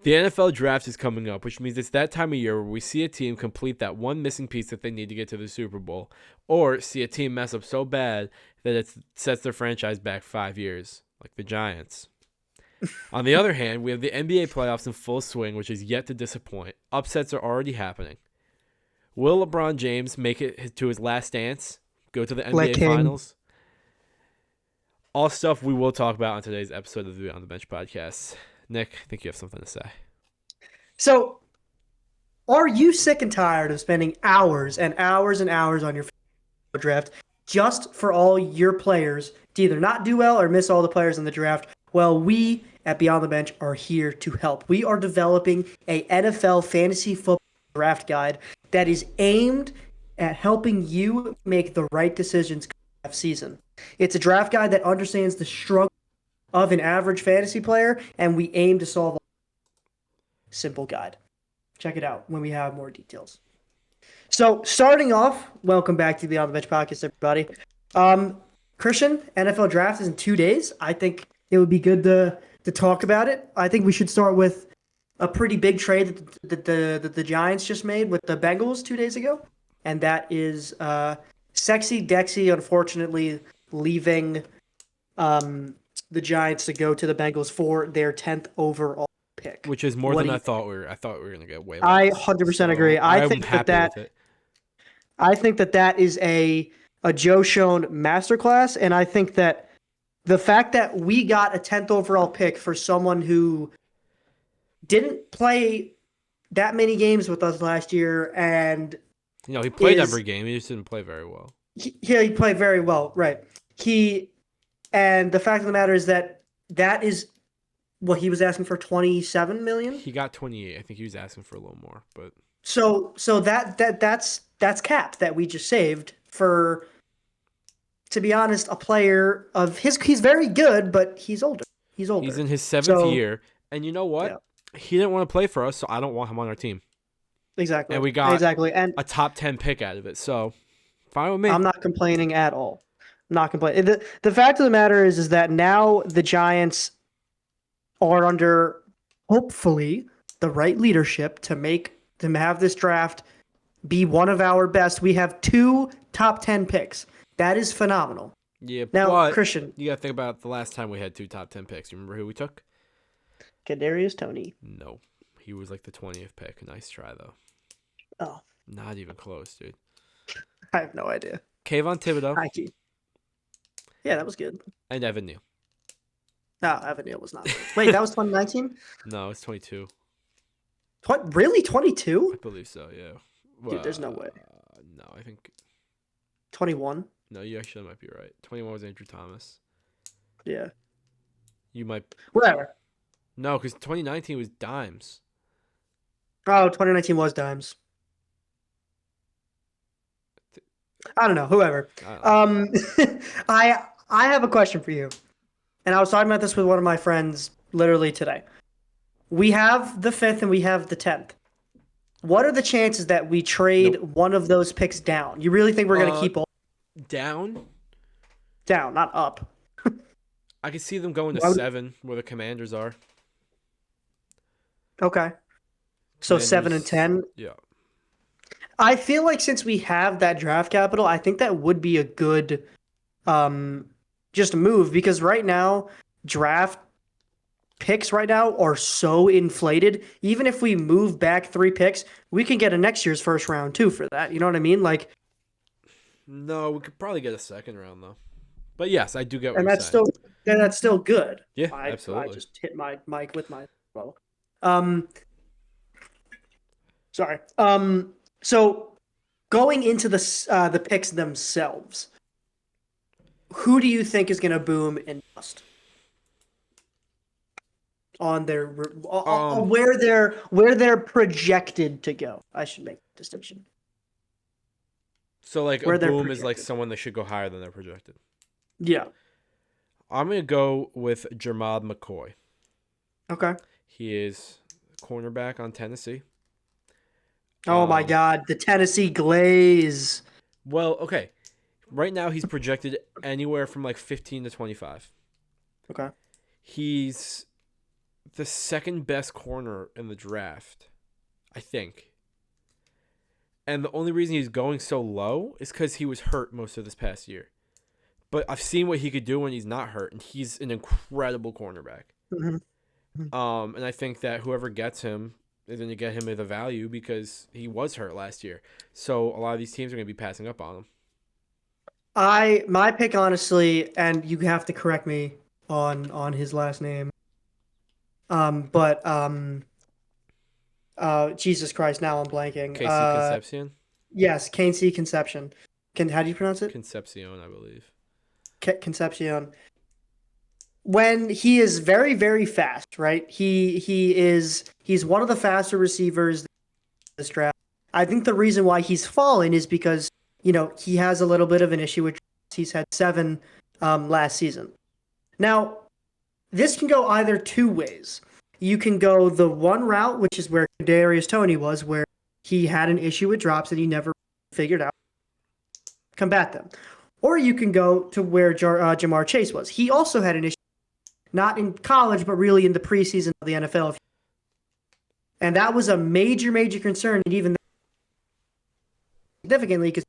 The NFL draft is coming up, which means it's that time of year where we see a team complete that one missing piece that they need to get to the Super Bowl, or see a team mess up so bad that it sets their franchise back 5 years, like the Giants. On the other hand, we have the NBA playoffs in full swing, which is yet to disappoint. Upsets are already happening. Will LeBron James make it to his last dance? Go to the Black NBA King. Finals? All stuff we will talk about on today's episode of the Beyond the Bench podcast. Nick, I think you have something to say. So, are you sick and tired of spending hours and hours and hours on your draft just for all your players to either not do well or miss all the players in the draft? Well, we at Beyond the Bench are here to help. We are developing a NFL fantasy football draft guide that is aimed at helping you make the right decisions draft season. It's a draft guide that understands the struggle of an average fantasy player, and we aim to solve a simple guide. Check it out when we have more details. So, starting off, welcome back to the Beyond the Bench podcast, everybody. Christian, NFL draft is in 2 days. I think it would be good to talk about it. I think we should start with a pretty big trade that the Giants just made with the Bengals 2 days ago, and that is Sexy Dexy, unfortunately, leaving the Giants to go to the Bengals for their 10th overall pick. Which is more than I thought we were. I thought we were going to get way less. I 100% agree. I'm happy with it. I think that is a Joe Schoen masterclass, and I think that the fact that we got a 10th overall pick for someone who didn't play that many games with us last year, and he played every game. He just didn't play very well. He played very well, right? And the fact of the matter is that is what he was asking for, $27 million. He got 28. I think he was asking for a little more, but so that's cap that we just saved for. To be honest, a player of he's very good, but he's older. He's in his 7th year, and you know what? Yeah. He didn't want to play for us, so I don't want him on our team. Exactly. And we got and a top 10 pick out of it, so fine with me. I'm not complaining at all. I'm not complaining. The fact of the matter is that now the Giants are under, hopefully, the right leadership to have this draft be one of our best. We have 2 top 10 picks. That is phenomenal. Yeah, now, but Christian, you got to think about the last time we had 2 top 10 picks. You remember who we took? Kadarius Toney. No, he was like the 20th pick. Nice try though. Oh, not even close, dude. I have no idea. Kayvon Thibodeau. Yeah, that was good. And Evan Neal. No, Evan Neal was not. Wait, that was 2019? No, it's 22. Really, 22? I believe so. Yeah. Dude, there's no way. No, I think 21. No, you actually might be right. 21 was Andrew Thomas. Yeah. You might. Whatever. No, because 2019 was Dimes. Oh, 2019 was Dimes. I don't know. Whoever. I have a question for you, and I was talking about this with one of my friends literally today. We have the 5th and we have the 10th. What are the chances that we trade one of those picks down? You really think we're going to keep all down? Down, not up. I could see them going to 7, where the Commanders are. Okay. So 7 and 10? Yeah. I feel like since we have that draft capital, I think that would be a good just move, because right now, draft picks right now are so inflated. Even if we move back 3 picks, we can get a next year's first round too for that. You know what I mean? Like, no, we could probably get a 2nd round though. But yes, I do get what and you're that's saying. that's still good. Yeah, absolutely. I just hit my mic with my sorry. So going into the picks themselves, who do you think is going to boom and bust on their where they're projected to go? I should make a distinction. So like a boom is like someone that should go higher than they're projected. Yeah. I'm going to go with Jermod McCoy. Okay. He is cornerback on Tennessee. Oh my God, the Tennessee Glaze. Well, okay. Right now he's projected anywhere from like 15 to 25. Okay. He's the second best corner in the draft, I think. And the only reason he's going so low is because he was hurt most of this past year. But I've seen what he could do when he's not hurt, and he's an incredible cornerback. Mhm. And I think that whoever gets him is going to get him at a value because he was hurt last year. So a lot of these teams are going to be passing up on him. My pick honestly, and you have to correct me on his last name. But Jesus Christ, now I'm blanking. Casey Concepcion? Yes, Kane C. Conception. How do you pronounce it? Concepcion, I believe. Concepcion. When he is very, very fast, right? He's one of the faster receivers in this draft. I think the reason why he's fallen is because, he has a little bit of an issue with he's had 7 last season. Now, this can go either two ways. You can go the one route, which is where Kadarius Toney was, where he had an issue with drops and he never figured out combat them. Or you can go to where Jamar Chase was. He also had an issue, not in college, but really in the preseason of the NFL. And that was a major, major concern, and even significantly because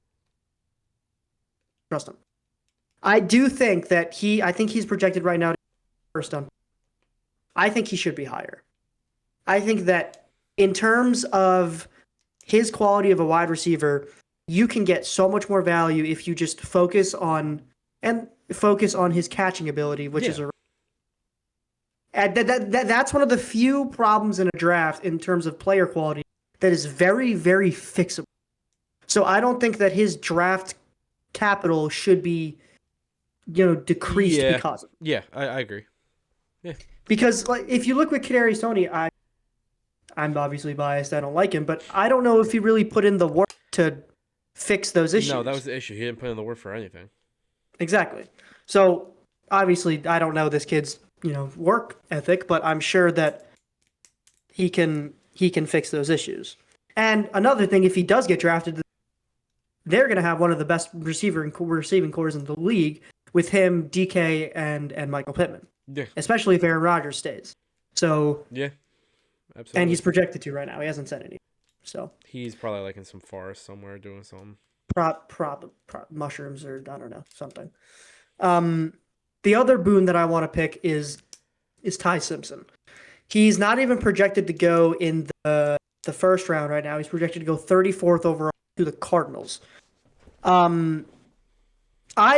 trust him. I do think that I think he's projected right now to be first on. I think he should be higher. I think that in terms of his quality of a wide receiver, you can get so much more value if you just focus on his catching ability, which is that's one of the few problems in a draft in terms of player quality that is very, very fixable. So I don't think that his draft capital should be, decreased because of it. Yeah, I agree. Yeah. Because if you look with Kadarius Toney, I'm obviously biased. I don't like him, but I don't know if he really put in the work to fix those issues. No, that was the issue. He didn't put in the work for anything. Exactly. So obviously, I don't know this kid's work ethic, but I'm sure that he can fix those issues. And another thing, if he does get drafted, they're going to have one of the best receiving cores in the league with him, DK, and Michael Pittman. Yeah. Especially if Aaron Rodgers stays. So yeah, absolutely. And he's projected to right now. He hasn't said anything. So he's probably like in some forest somewhere doing something. Mushrooms or I don't know, something. The other boon that I want to pick is Ty Simpson. He's not even projected to go in the first round right now. He's projected to go 34th overall to the Cardinals. I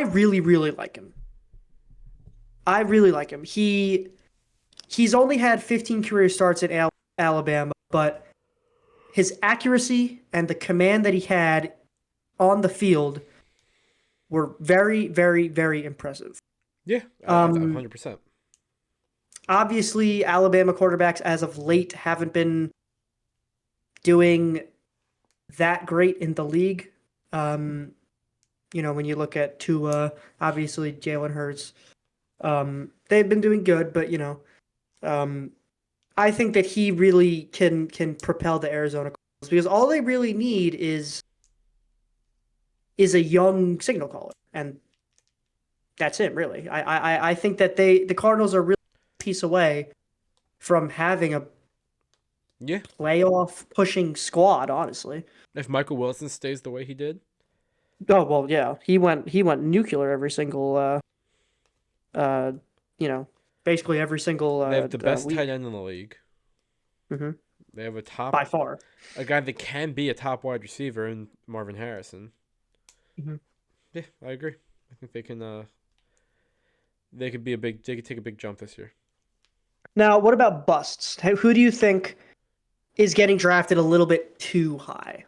really, really like him. He's only had 15 career starts at Alabama, but his accuracy and the command that he had on the field were very, very, very impressive. Yeah, 100%. Obviously, Alabama quarterbacks as of late haven't been doing that great in the league. When you look at Tua, obviously Jalen Hurts, they've been doing good, but I think that he really can propel the Arizona Cardinals because all they really need is a young signal caller, and that's it, really. I think that the Cardinals are really a piece away from having a playoff pushing squad, honestly. If Michael Wilson stays the way he did. Oh well, yeah. He went nuclear every single basically every single they have the best week. tight end in the league. Mm-hmm. They have by far a guy that can be a top wide receiver in Marvin Harrison. Mm-hmm. Yeah, I agree. I think they can they could take a big jump this year. Now, what about busts? Who do you think is getting drafted a little bit too high?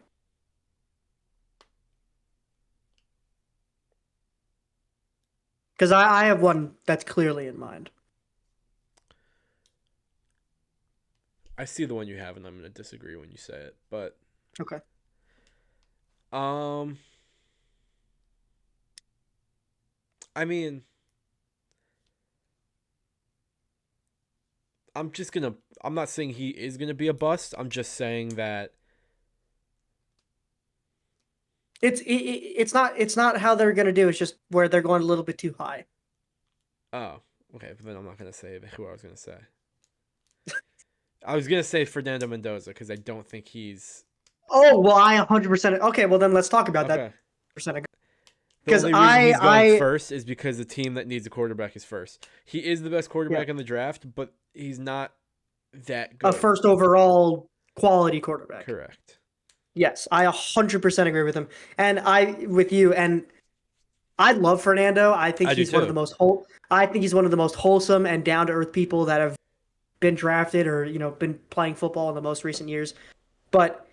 Because I have one that's clearly in mind. I see the one you have, and I'm going to disagree when you say it, but okay. I mean, I'm not saying he is gonna be a bust. I'm just saying that it's not how they're gonna do. It's just where they're going a little bit too high. Oh, okay. But then I'm not gonna say who I was gonna say. I was gonna say Fernando Mendoza because I don't think he's Oh, well, I 100%. Okay, well then let's talk about that okay. percent. The Because only reason he's going first is because the team that needs a quarterback is first. He is the best yeah, quarterback in the draft, but he's not that a good. first overall quality quarterback. Correct. Yes, I 100% agree with him, and with you. And I love Fernando. I think I do he's one of the too. most I think he's one of the most wholesome and down to earth people that have been drafted or been playing football in the most recent years. But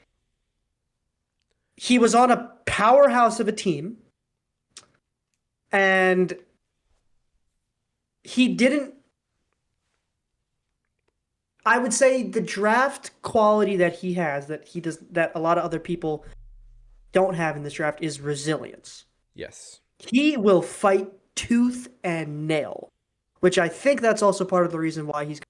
he was on a powerhouse of a team, and he didn't. I would say the draft quality that he has that a lot of other people don't have in this draft is resilience. Yes. He will fight tooth and nail, which I think that's also part of the reason why he's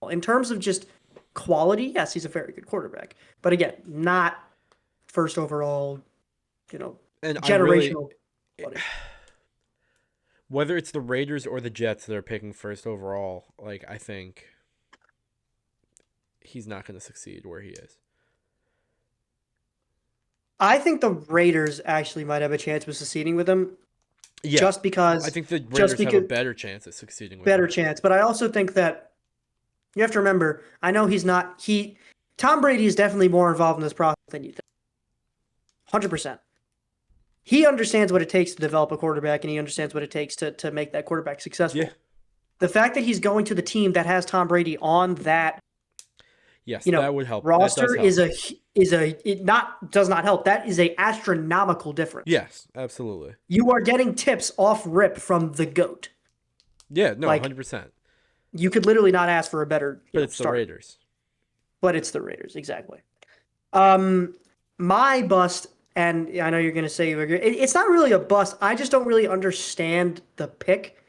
in terms of just quality. Yes, he's a very good quarterback, but again, not first overall, And I really, generational quality. whether it's the Raiders or the Jets that are picking first overall, like I think he's not going to succeed where he is. I think the Raiders actually might have a chance of succeeding with him, Yeah, just I because, think the just Raiders have a because better chance at succeeding with better him. chance. But I also think that you have to remember. I know he's not. Tom Brady is definitely more involved in this process than you think. 100%. He understands what it takes to develop a quarterback, and he understands what it takes to make that quarterback Yeah. successful. The fact that he's going to the team that has Tom Brady on that, Yes, that would help. That does roster help. it not does not help. That is a astronomical difference. Yes, absolutely. You are getting tips off rip from the GOAT. Yeah, no, Like 100%. you could literally not ask for a better, But it's the starter. Raiders. But it's the Raiders, exactly. My bust, and I know you're going to say you agree. It's not really a bust. I just don't really understand the pick.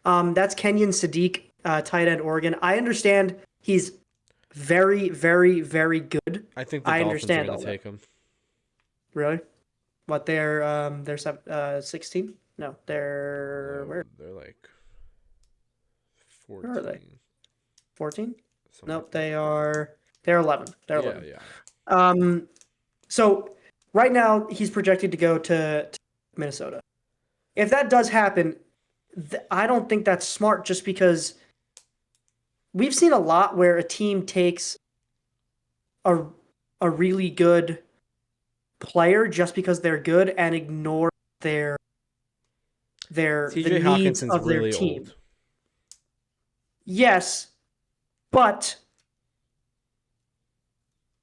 That's Kenyon Sadiq, tight end, Oregon. I understand he's very, very, very good. I think the I Dolphins are understand going all to that. take him. Really? What they're 16? No, they're No, where? they're like Where are they? 14, 14? something Nope, like that. they're 11. They're Yeah, 11. yeah. Um, so right now he's projected to go to Minnesota. If that does happen, I don't think that's smart just because we've seen a lot where a team takes a a really good player just because they're good and ignore their the TJ needs Hawkinson's of their really team. old. Yes, but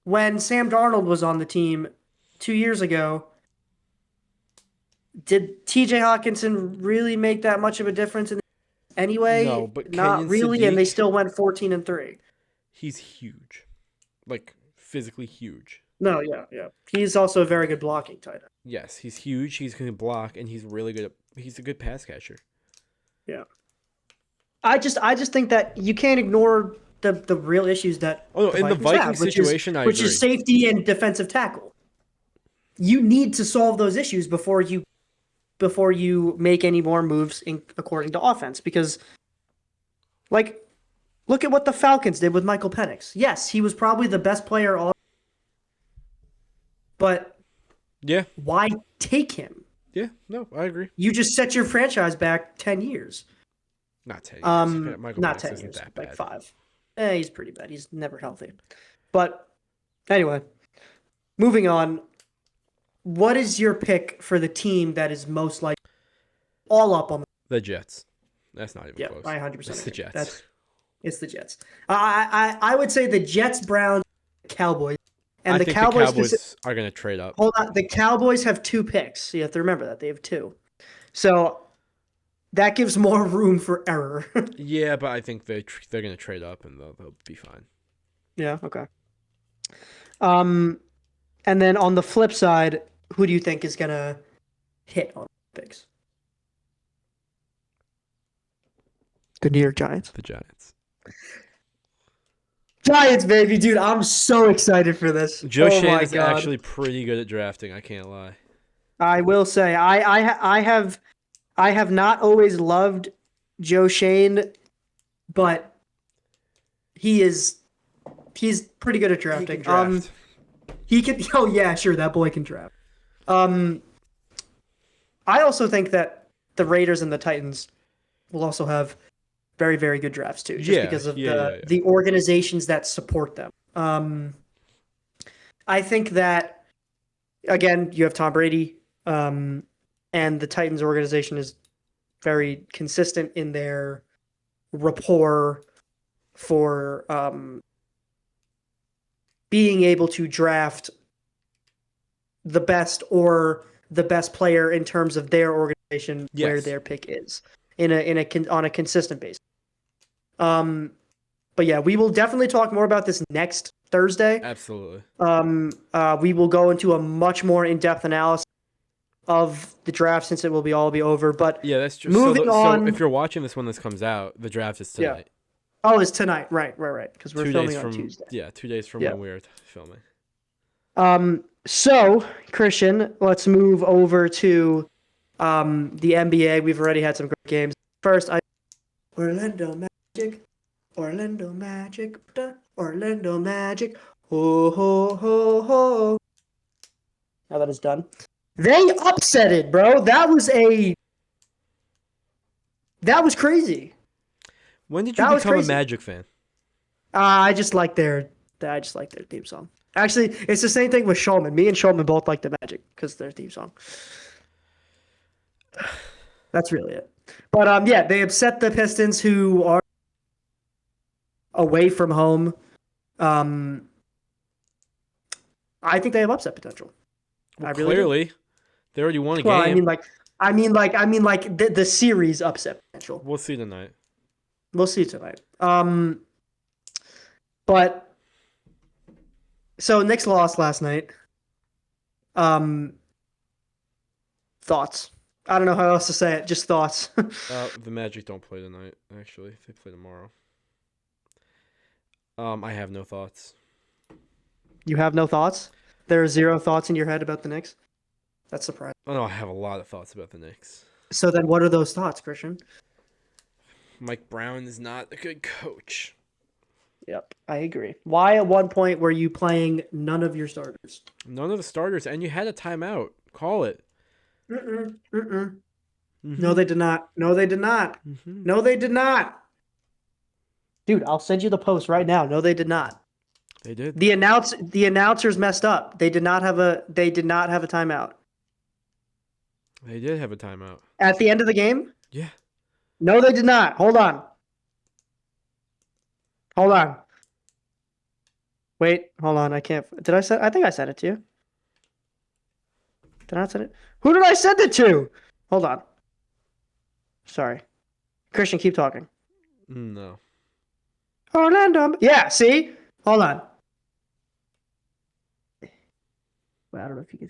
when Sam Darnold was on the team 2 years ago, did TJ Hawkinson really make that much of a difference No, anyway? but Not Kenyon really, and they Sadiq, still went 14-3. he's huge. Like, physically huge. No, yeah, yeah. He's also a very good blocking tight end. Yes, he's huge. He's going to block, and he's really good he's a good pass catcher. Yeah. I just think that you can't ignore the real issues that Oh, no, the in the Vikings Viking have, situation, I which is agree. safety and defensive tackle. You need to solve those issues before you make any more moves according to offense, because like look at what the Falcons did with Michael Penix. Yes, he was probably the best player on, but Yeah, why take him? yeah, no, I agree. You just set your franchise back 10 years. Not 10 years. Michael Not Penix 10 isn't years, that like bad. 5. He's pretty bad. He's never healthy. But anyway, moving on. What is your pick for the team that is most likely all up on the? The Jets. That's not even Yeah, close. I 100% It's the agree. Jets. It's the Jets. I would say the Jets, Browns, Cowboys, I and the think the Cowboys. Cowboys are going to trade up. Hold on, the Cowboys have 2 picks. So you have to remember that they have 2. So that gives more room for error. Yeah, but I think they're going to trade up, and they'll be fine. Yeah. Okay. And then on the flip side, who do you think is gonna hit on picks? The New York Giants. The Giants. Giants, baby, dude! I'm so excited for this. Joe Oh Shane my is god! actually pretty good at drafting. I can't lie. I will say, I have not always loved Joe Shane, but he is He's pretty good at He can drafting. draft. He can. Oh yeah, sure, that boy can draft. Um, I also think that the Raiders and the Titans will also have very, very good drafts too, just Yeah, because of yeah, yeah, yeah. the organizations that support them. I think that again, you have Tom Brady, and the Titans organization is very consistent in their rapport for being able to draft the best or the best player in terms of their organization where Yes, their pick is on a consistent basis. But yeah, we will definitely talk more about this next Thursday. absolutely. We will go into a much more in-depth analysis of the draft since it will all be over. But Yeah, that's true. So, moving so if on, you're watching this when this comes out, the draft is yeah. tonight. Oh, it's tonight, right. Because we're 2 days filming on from Tuesday. 2 days from Yeah. when we're filming. So Christian, let's move over to the NBA. We've already had some great games. First, Orlando Magic, Orlando Magic, Orlando Magic. Ho ho ho ho. Now that is done. They upsetted, bro. That was crazy. When did you That was become a crazy. Magic fan? I just like their theme song. Actually, it's the same thing with Shulman. Me and Shulman both like the Magic because their theme song. That's really it. But yeah, they upset the Pistons, who are away from home. I think they have upset potential. Well, I really do. clearly, they already won a Well, game. I mean, the series upset potential. We'll see tonight. We'll see tonight. But so Knicks lost last night. Thoughts? I don't know how else to say it. Just thoughts. The Magic don't play tonight. Actually, they play tomorrow. I have no thoughts. You have no thoughts? There are zero thoughts in your head about the Knicks? That's surprising. Oh no, I have a lot of thoughts about the Knicks. So then what are those thoughts, Christian? Mike Brown is not a good coach. Yep, I agree. Why at one point were you playing none of your starters? None of the starters, and you had a timeout. Call it. Mm-mm, mm-mm. Mm-hmm. No, they did not. No, they did not. Mm-hmm. No, they did not. Dude, I'll send you the post right now. No, they did not. They did. The announcers messed up. They did not have a timeout. They did have a timeout. At the end of the game? Yeah. No, they did not. Hold on. Wait, hold on. I can't. I think I sent it to you. Did I not send it? Who did I send it to? Hold on. Sorry. Christian, keep talking. No. Orlando. Yeah, see? Hold on. Well, I don't know if you can.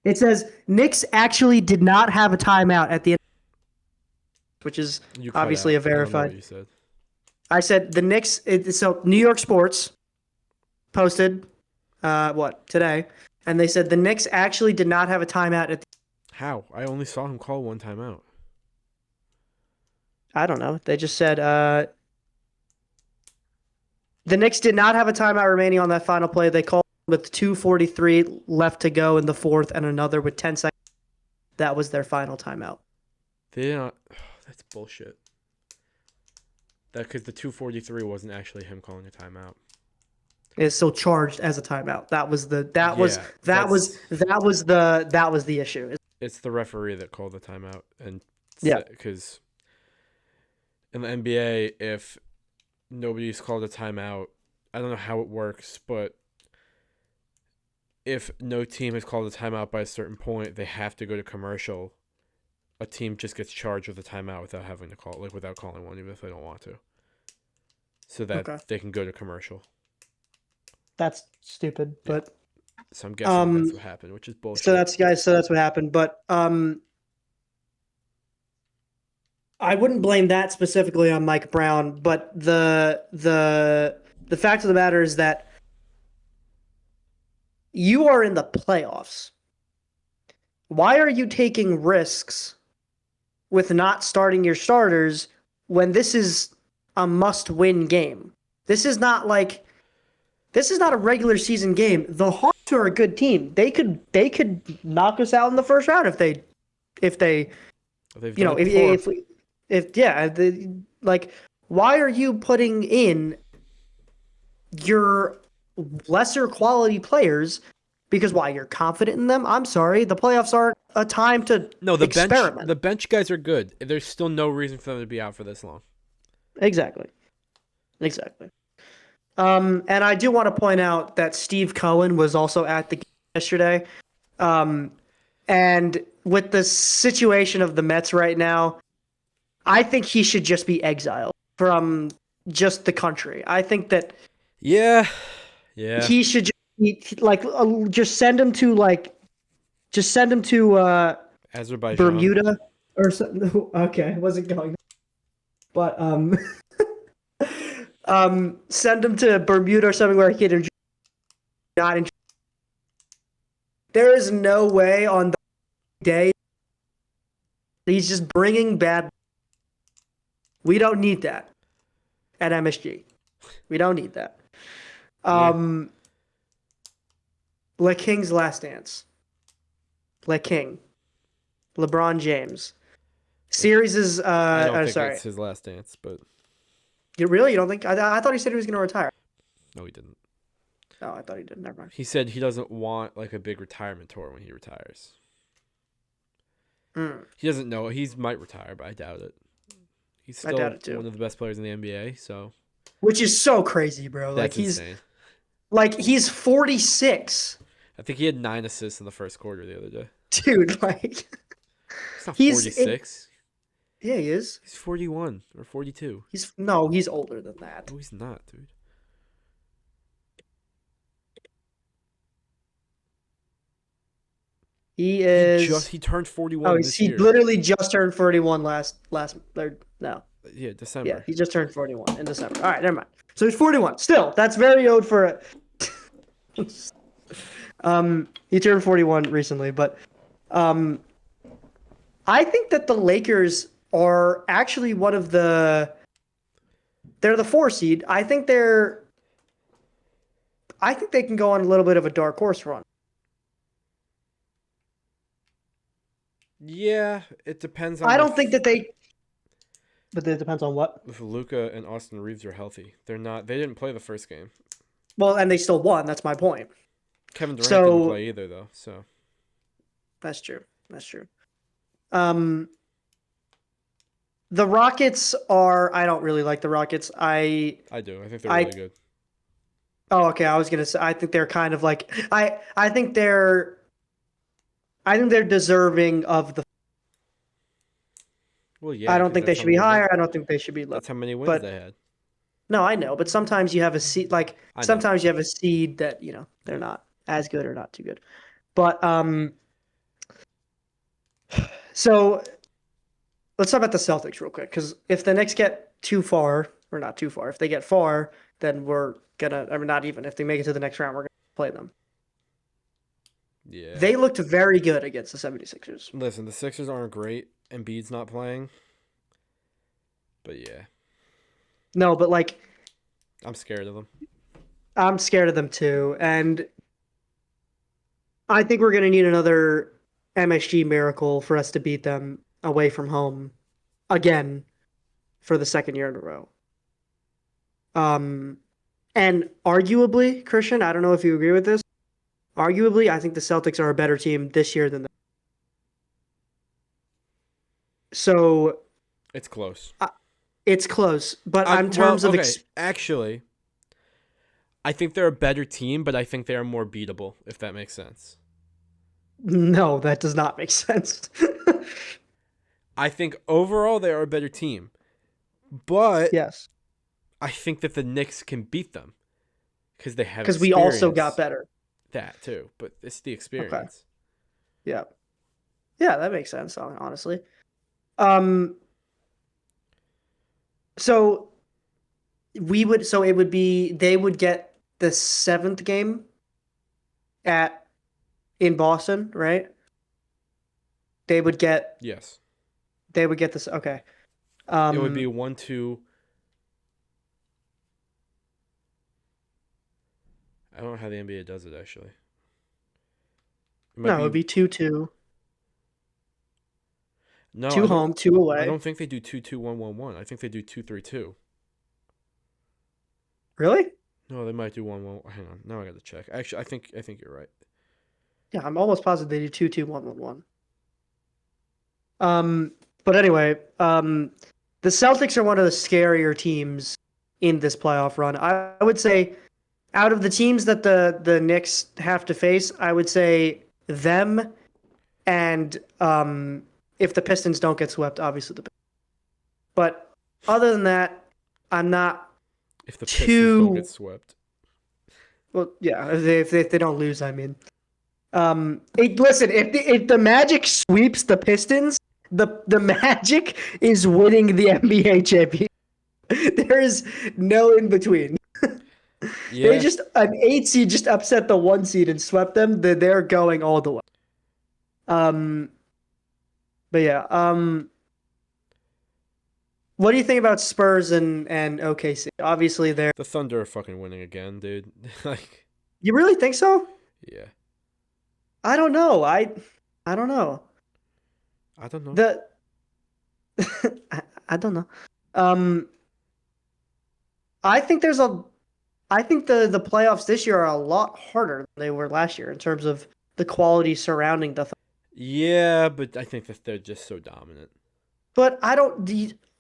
It says Knicks actually did not have a timeout at the end, which is You cut obviously out. a I don't know verified. what you said. I said the Knicks. So New York Sports posted today, and they said the Knicks actually did not have a timeout at. How? I only saw him call one timeout. I don't know. They just said the Knicks did not have a timeout remaining on that final play. They called with 2:43 left to go in the fourth, and another with 10 seconds. That was their final timeout. They did not. That's bullshit. That because the 2:43 wasn't actually him calling a timeout. It's still charged as a timeout. That was the issue. It's the referee that called the timeout, and Yeah. because in the NBA, if nobody's called a timeout, I don't know how it works, but if no team has called a timeout by a certain point, they have to go to commercial. A team just gets charged with a timeout without having to call, without calling one, even if they don't want to, so that they can go to commercial. That's stupid, but So I'm guessing that's what happened, which is bullshit. so that's what happened. But I wouldn't blame that specifically on Mike Brown, but the fact of the matter is that you are in the playoffs. Why are you taking risks with not starting your starters when this is a must-win game? This is not like This is not a regular season game. The Hawks are a good team. They could knock us out in the first round if they They've you done know it before. if yeah like why are you putting in your lesser quality players because why you're confident in them? I'm sorry, the playoffs aren't a time to No, experiment. the bench guys are good. There's still no reason for them to be out for this long. Exactly. Exactly. And I do want to point out that Steve Cohen was also at the game yesterday. Um, and with the situation of the Mets right now, I think he should just be exiled from just the country. I think that Yeah, yeah. he should just like just send him to Azerbaijan. Bermuda or something. Okay, I wasn't going, but send him to Bermuda or something where he can enjoy, not enjoy. There is no way on the day he's just bringing bad. We don't need that at MSG. We don't need that. Yeah, Um, Le King's last dance. Le King. LeBron James. Series is I don't think sorry. it's his last dance, but You don't think I thought he said he was gonna retire. no, he didn't. Oh, I thought he did. Never mind. He said he doesn't want like a big retirement tour when he retires. Mm, He doesn't know. He might retire, but I doubt it. He's I doubt still it too. one of the best players in the NBA, so Which is so crazy, bro. that's insane. He's 46. I think he had 9 assists in the first quarter the other day. Dude, like He's not he's in, 46. yeah, he is. He's 41 or 42. He's older than that. No, he's not, dude. He is. He turned Oh, 41 this he year. literally just turned 41 last or no. Yeah, Yeah, December. he just turned 41 in December. All right, never mind. So he's 41. Still, that's very old for a. He turned 41 recently, but um, I think that the Lakers are actually one of the. They're the 4 seed. I think they can go on a little bit of a dark horse run. Yeah, it depends on I don't think that they. But it depends on what. if Luka and Austin Reeves are healthy. They're not. They didn't play the first game. Well, and they still won. That's my point. Kevin Durant didn't So play either, though. So that's true. That's true. Um, the Rockets are. I don't really like the Rockets. I do. I think they're I. really good. Oh, okay. I was gonna say. I think they're kind of like. I think they're. I think they're deserving of the. Well, yeah, I don't because think they that's how should be many higher. wins. I don't think they should be low. That's how many wins But they had. no, I know. But sometimes you have a seed. Like I know. sometimes you have a seed that they're not as good or not too good. But so let's talk about the Celtics real quick, because if the Knicks get too far, or not too far, if they get far, then we're gonna. I mean, not even if they make it to the next round, we're gonna play them. Yeah. They looked very good against the 76ers. Listen, the Sixers aren't great. Embiid's not playing. But yeah, No, but like I'm scared of them. I'm scared of them too, and I think we're gonna need another MSG miracle for us to beat them away from home again for the second year in a row. Um, and arguably, Christian, I don't know if you agree with this. Arguably, I think the Celtics are a better team this year than them. So It's close. it's close, but in Well, terms of okay. Actually, I think they're a better team, but I think they are more beatable, if that makes sense. no, that does not make sense. I think overall they are a better team, but Yes, I think that the Knicks can beat them because they have because we also got experience. better. That too, but it's the Okay, experience. yeah, yeah, that makes sense. Honestly, um, so so it would be they would get the seventh game at in Boston, right? They would get Yes, this. Okay. it would be Um, 1-2. I don't know how the NBA does it actually. It might No, it would be be 2-2. no. Two home, two I away. don't think they do 2-2-1-1-1. I think they do 2-3-2. Really? No, they might do 1-1. Hang on. Now I got to check. Actually, I think you're right. Yeah, I'm almost positive they do 2-2-1-1-1. Um, but anyway, the Celtics are one of the scarier teams in this playoff run. I would say out of the teams that the Knicks have to face, I would say them and if the Pistons don't get swept, obviously the. But other than that, I'm not If the Pistons don't get too swept, well. Yeah, if they don't lose, I mean. Listen, if the Magic sweeps the Pistons, the Magic is winning the NBA championship. There is no in between. They yeah, just an 8 seed just upset the 1 seed and swept them. They're going all the way. Um, but yeah. What do you think about Spurs and OKC? Obviously, they're. the Thunder are fucking winning again, dude. Like, You really think so? yeah, I don't know. I don't know. I don't know. The I don't know. Um, I think there's a I think the playoffs this year are a lot harder than they were last year in terms of the quality surrounding the. Yeah, but I think that they're just so dominant. But I don't.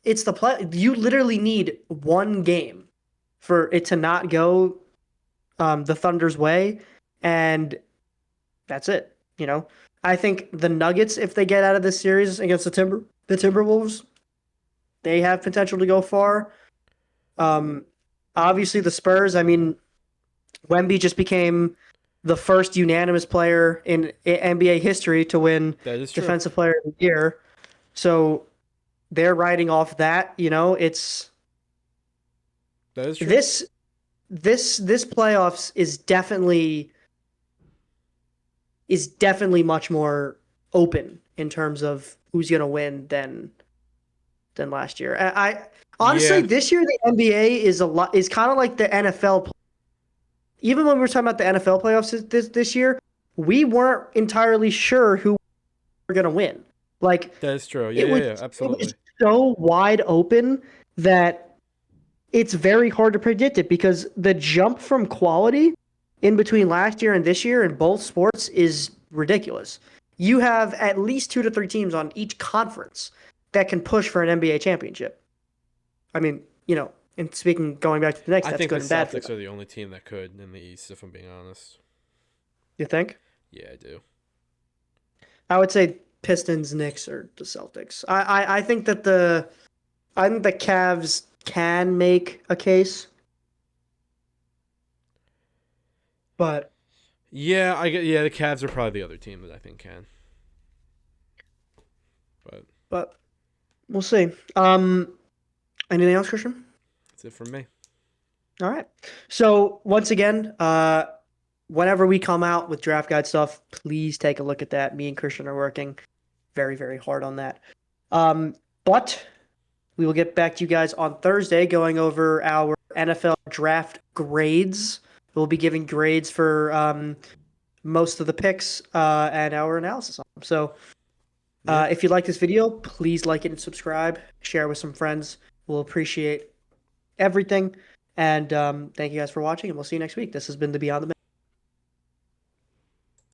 It's the play. You literally need one game for it to not go the Thunder's way, and that's it. I think the Nuggets, if they get out of this series against the Timberwolves, they have potential to go far. Um, Obviously the Spurs. I mean, Wemby just became the first unanimous player in NBA history to win That is true. Defensive Player of the Year. So they're riding off that. It's That is true. this this playoffs is definitely much more open in terms of who's going to win than last year. I honestly Yeah, this year the NBA is kind of like the NFL. Even when we were talking about the NFL playoffs this year, we weren't entirely sure who were going to win. Like that is true. Yeah, it yeah, was yeah. it was Absolutely. so wide open that it's very hard to predict it because the jump from quality in between last year and this year in both sports is ridiculous. You have at least 2 to 3 teams on each conference that can push for an NBA championship. I mean, and going back to the Knicks, I that's think the good and bad for Celtics them. are the only team that could in the East, if I'm being honest. You think? Yeah, I do. I would say Pistons, Knicks, or the Celtics. I think the Cavs can make a case, but Yeah, I get. Yeah, the Cavs are probably the other team that I think can. But but we'll see. Anything else, Christian? that's it for me. All right. So once again, whenever we come out with draft guide stuff, please take a look at that. Me and Christian are working very, very hard on that. But we will get back to you guys on Thursday going over our NFL draft grades. We'll be giving grades for most of the picks and our analysis on them. So Yeah. if you like this video, please like it and subscribe. Share with some friends. We'll appreciate everything. And thank you guys for watching, and we'll see you next week. This has been the Beyond the